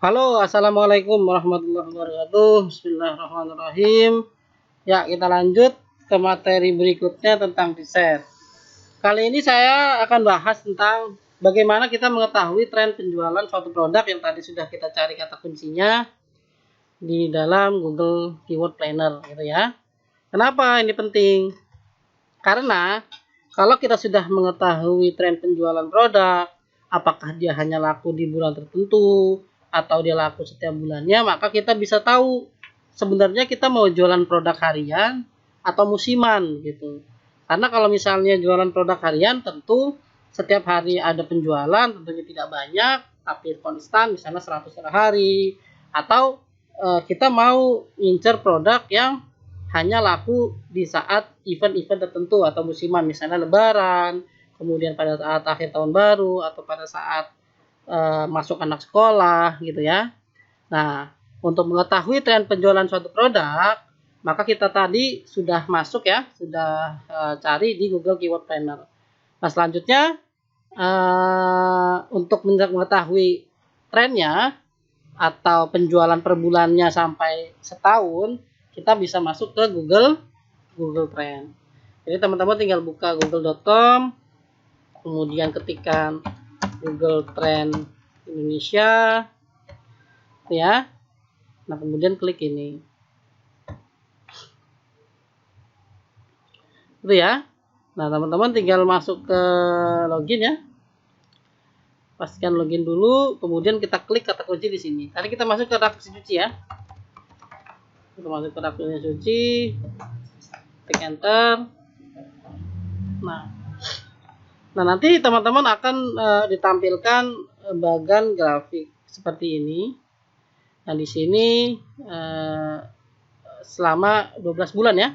Halo, assalamualaikum warahmatullahi wabarakatuh. Bismillahirrahmanirrahim. Ya, kita lanjut ke materi berikutnya tentang riset. Kali ini saya akan bahas tentang bagaimana kita mengetahui tren penjualan suatu produk yang tadi sudah kita cari kata kuncinya di dalam Google Keyword Planner, gitu ya. Kenapa ini penting? Karena kalau kita sudah mengetahui tren penjualan produk, apakah dia hanya laku di bulan tertentu atau dia laku setiap bulannya, maka kita bisa tahu sebenarnya kita mau jualan produk harian atau musiman gitu. Karena kalau misalnya jualan produk harian, tentu setiap hari ada penjualan, tentunya tidak banyak, tapi konstan, misalnya 100 per hari. Atau kita mau ngincer produk yang hanya laku di saat event-event tertentu atau musiman, misalnya lebaran, kemudian pada saat akhir tahun baru, atau pada saat masuk anak sekolah gitu ya. Nah, untuk mengetahui tren penjualan suatu produk, maka kita tadi sudah masuk ya, sudah cari di Google Keyword Planner. Nah, selanjutnya untuk mengetahui trennya atau penjualan per bulannya sampai setahun, kita bisa masuk ke Google Trend. Jadi teman-teman tinggal buka google.com, kemudian ketikkan Google Trend Indonesia, ya. Nah, kemudian klik ini. Itu ya. Nah, teman-teman tinggal masuk ke login ya. Pastikan login dulu, kemudian kita klik kata kunci di sini. Tadi kita masuk ke rak mesin cuci ya. Kita masuk ke rak mesin cuci, klik enter. Nah, nanti teman-teman akan ditampilkan bagan grafik seperti ini. Nah, di sini selama 12 bulan ya.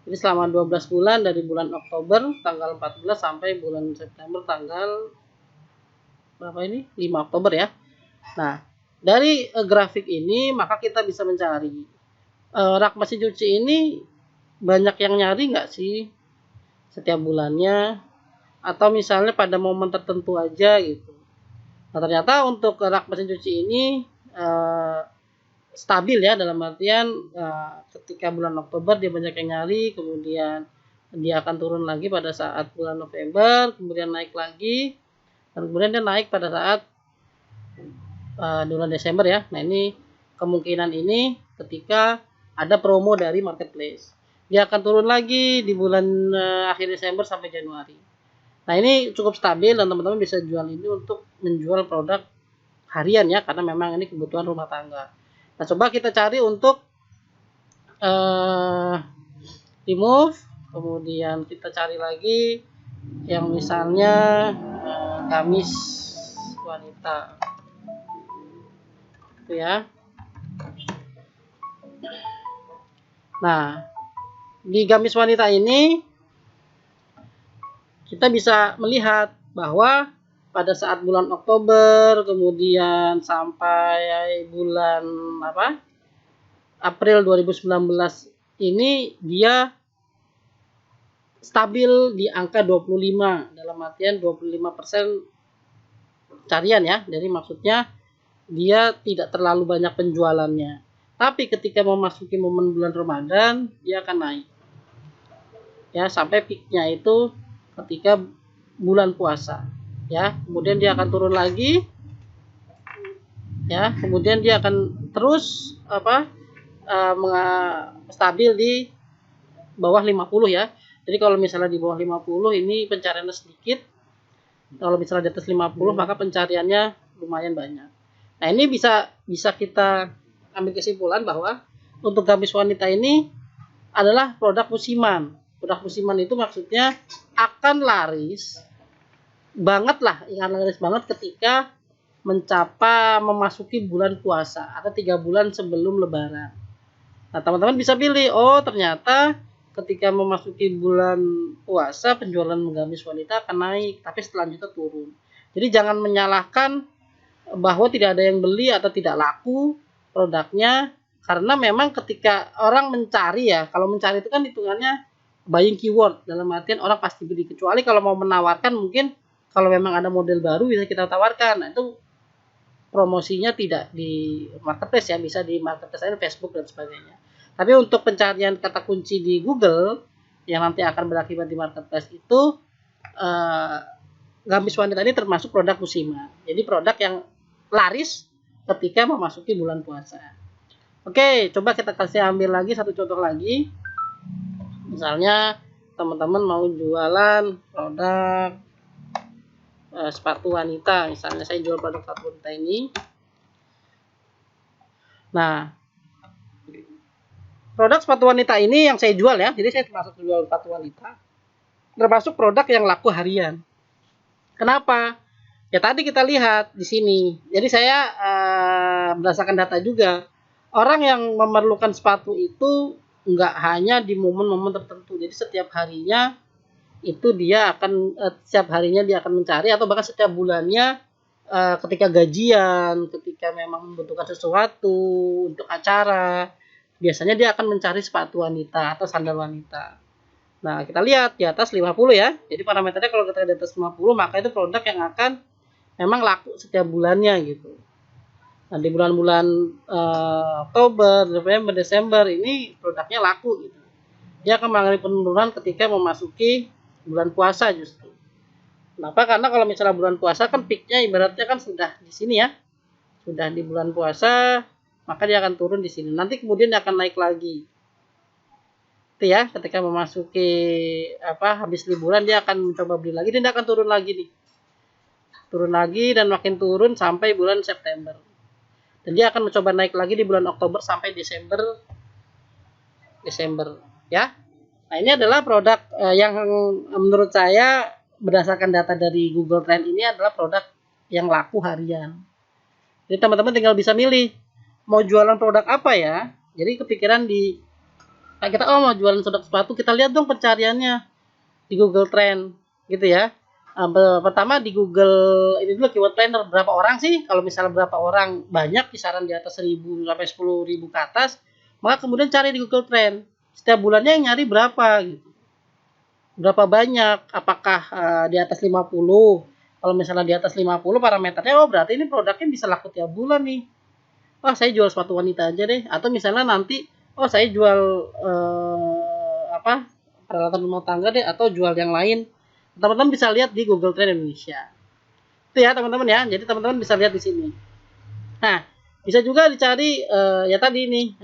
Jadi selama 12 bulan dari bulan Oktober tanggal 14 sampai bulan September tanggal berapa ini? 5 Oktober ya. Nah, dari grafik ini maka kita bisa mencari rak mesin cuci ini banyak yang nyari nggak sih setiap bulannya, atau misalnya pada momen tertentu aja gitu. Nah, ternyata untuk rak mesin cuci ini stabil ya, dalam artian ketika bulan Oktober dia banyak yang nyari, kemudian dia akan turun lagi pada saat bulan November, kemudian naik lagi, dan kemudian dia naik pada saat bulan Desember ya. Nah, ini kemungkinan ini ketika ada promo dari marketplace. Dia akan turun lagi di bulan akhir Desember sampai Januari. Nah, ini cukup stabil dan teman-teman bisa jual ini untuk menjual produk harian ya, karena memang ini kebutuhan rumah tangga. Nah, coba kita cari untuk remove, kemudian kita cari lagi yang misalnya gamis wanita. Itu ya. Nah, di gamis wanita ini kita bisa melihat bahwa pada saat bulan Oktober kemudian sampai bulan April 2019 ini dia stabil di angka 25, dalam artian 25% carian ya. Jadi maksudnya dia tidak terlalu banyak penjualannya. Tapi ketika memasuki momen bulan Ramadan, dia akan naik. Ya, sampai peaknya itu ketika bulan puasa. Ya, kemudian dia akan turun lagi. Ya, kemudian dia akan terus stabil di bawah 50 ya. Jadi kalau misalnya di bawah 50 ini pencariannya sedikit. Kalau misalnya di atas 50 maka pencariannya lumayan banyak. Nah, ini bisa kita ambil kesimpulan bahwa untuk gamis wanita ini adalah produk musiman. Produk musiman itu maksudnya akan laris banget lah, laris banget ketika memasuki bulan puasa atau 3 bulan sebelum lebaran. Nah, teman-teman bisa pilih, oh ternyata ketika memasuki bulan puasa penjualan gamis wanita akan naik, tapi selanjutnya turun. Jadi jangan menyalahkan bahwa tidak ada yang beli atau tidak laku produknya, karena memang ketika orang mencari ya, kalau mencari itu kan hitungannya buying keyword, dalam artian orang pasti beli, kecuali kalau mau menawarkan mungkin kalau memang ada model baru bisa kita tawarkan. Nah, itu promosinya tidak di marketplace ya, bisa di marketplace lain, Facebook dan sebagainya. Tapi untuk pencarian kata kunci di Google yang nanti akan berakibat di marketplace itu, gamis wanita ini termasuk produk musiman. Jadi produk yang laris ketika memasuki bulan puasa. Oke, coba kita kasih ambil lagi satu contoh lagi. Misalnya teman-teman mau jualan produk sepatu wanita, misalnya saya jual produk sepatu wanita ini. Nah, produk sepatu wanita ini yang saya jual ya, jadi saya termasuk jual sepatu wanita, termasuk produk yang laku harian. Kenapa? Ya tadi kita lihat di sini. Jadi saya berdasarkan data juga, orang yang memerlukan sepatu itu nggak hanya di momen-momen tertentu. Jadi setiap harinya itu dia akan setiap harinya dia akan mencari, atau bahkan setiap bulannya ketika gajian, ketika memang membutuhkan sesuatu untuk acara, biasanya dia akan mencari sepatu wanita atau sandal wanita. Nah, kita lihat di atas 50 ya. Jadi parameternya kalau kita di atas 50, maka itu produk yang akan memang laku setiap bulannya gitu. Nah, di bulan-bulan Oktober, November, Desember ini produknya laku gitu. Dia akan mengalami penurunan ketika memasuki bulan puasa justru. Kenapa? Karena kalau misalnya bulan puasa kan peaknya ibaratnya kan sudah di sini ya, sudah di bulan puasa, maka dia akan turun di sini. Nanti kemudian dia akan naik lagi. Itu ya, ketika memasuki habis liburan dia akan mencoba beli lagi, dan dia akan turun lagi nih. Turun lagi dan makin turun sampai bulan September. Dan dia akan mencoba naik lagi di bulan Oktober sampai Desember ya. Nah, ini adalah produk yang menurut saya berdasarkan data dari Google Trend ini adalah produk yang laku harian. Jadi teman-teman tinggal bisa milih mau jualan produk apa ya. Jadi kepikiran kita mau jualan produk sepatu, kita lihat dong pencariannya di Google Trend gitu ya. Pertama di Google ini dulu keyword planner, berapa orang sih? Kalau misalnya berapa orang banyak, kisaran di atas 1.000 sampai 10.000 ke atas, maka kemudian cari di Google Trend. Setiap bulannya yang nyari berapa gitu. Berapa banyak, apakah di atas 50. Kalau misalnya di atas 50 parameternya, berarti ini produknya bisa laku tiap bulan nih. Saya jual sepatu wanita aja deh. Atau misalnya nanti, saya jual peralatan rumah tangga deh, atau jual yang lain. Teman-teman bisa lihat di Google Trend Indonesia. Itu ya teman-teman ya. Jadi teman-teman bisa lihat di sini. Nah, bisa juga dicari ya tadi nih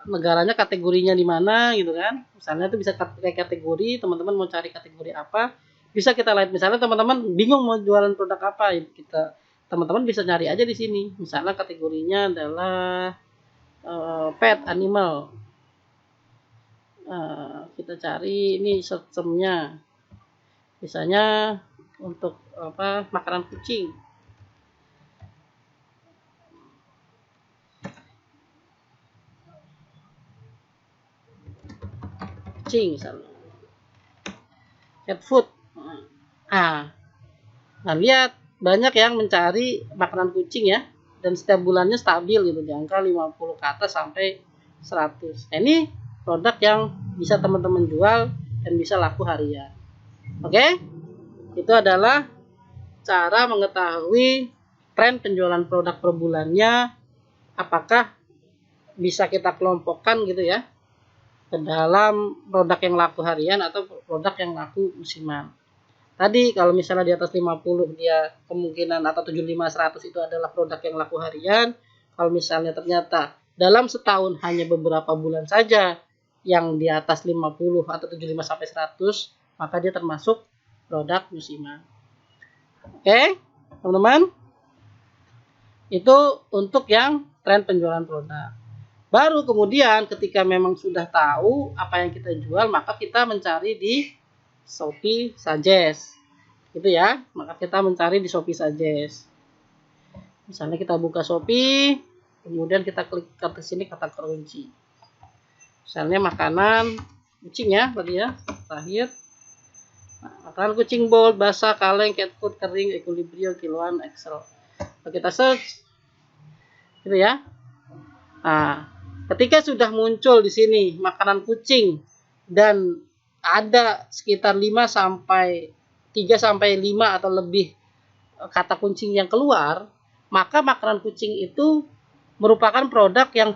negaranya, kategorinya di mana gitu kan. Misalnya itu bisa kategori, teman-teman mau cari kategori apa, bisa kita lihat. Misalnya teman-teman bingung mau jualan produk apa, teman-teman bisa nyari aja di sini. Misalnya kategorinya adalah pet animal. Kita cari ini search-nya. Misalnya untuk makanan kucing. Misalnya cat food. Nah, lihat banyak yang mencari makanan kucing ya, dan setiap bulannya stabil gitu, di angka 50 ke atas sampai 100. Nah, ini produk yang bisa teman-teman jual dan bisa laku harian. Oke? Itu adalah cara mengetahui tren penjualan produk per bulannya, apakah bisa kita kelompokkan gitu ya ke dalam produk yang laku harian atau produk yang laku musiman. Tadi kalau misalnya di atas 50 dia kemungkinan, atau 75-100 itu adalah produk yang laku harian. Kalau misalnya ternyata dalam setahun hanya beberapa bulan saja yang di atas 50 atau 75 sampai 100, maka dia termasuk produk musiman. Oke, teman-teman. Itu untuk yang tren penjualan produk. Baru kemudian ketika memang sudah tahu apa yang kita jual, maka kita mencari di Shopee Suggest. Gitu ya. Maka kita mencari di Shopee Suggest. Misalnya kita buka Shopee, kemudian kita klik ke sini kata kunci. Misalnya makanan kucing ya, tadi ya, terakhir. Makanan kucing bold, basah, kaleng, cat food, kering, equilibrium, kiloan, Excel. Kita search. Gitu ya. Nah, ketika sudah muncul di sini makanan kucing dan ada sekitar 3 sampai 5 atau lebih kata kunci yang keluar, maka makanan kucing itu merupakan produk yang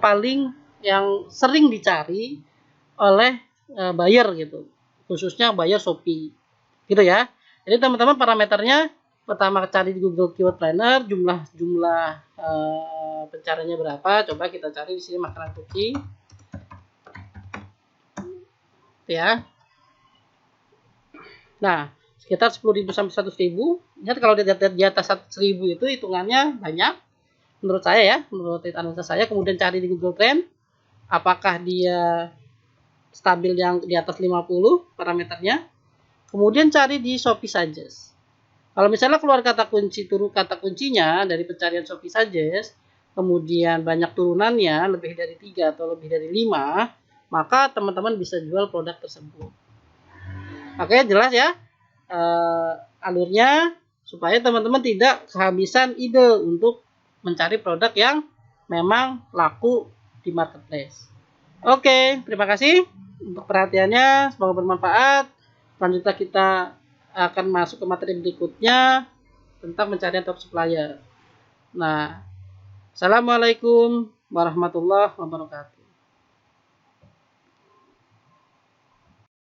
sering dicari oleh buyer gitu, khususnya buyer Shopee gitu ya. Jadi teman-teman parameternya, pertama cari di Google Keyword Planner, jumlah pencariannya berapa, coba kita cari di sini makanan kucing ya. Nah, sekitar 10.000 sampai 100.000. Ingat kalau di atas 100.000 itu hitungannya banyak menurut saya ya, menurut analisa saya. Kemudian cari di Google Trend apakah dia stabil yang di atas 50 parameternya. Kemudian cari di Shopee Suggest. Kalau misalnya keluar kata kuncinya dari pencarian Shopee Suggest, kemudian banyak turunannya lebih dari 3 atau lebih dari 5, maka teman-teman bisa jual produk tersebut. Oke, jelas ya alurnya, supaya teman-teman tidak kehabisan ide untuk mencari produk yang memang laku di marketplace. Oke, terima kasih untuk perhatiannya, semoga bermanfaat. Selanjutnya kita akan masuk ke materi berikutnya tentang pencarian top supplier. Nah, assalamualaikum warahmatullahi wabarakatuh.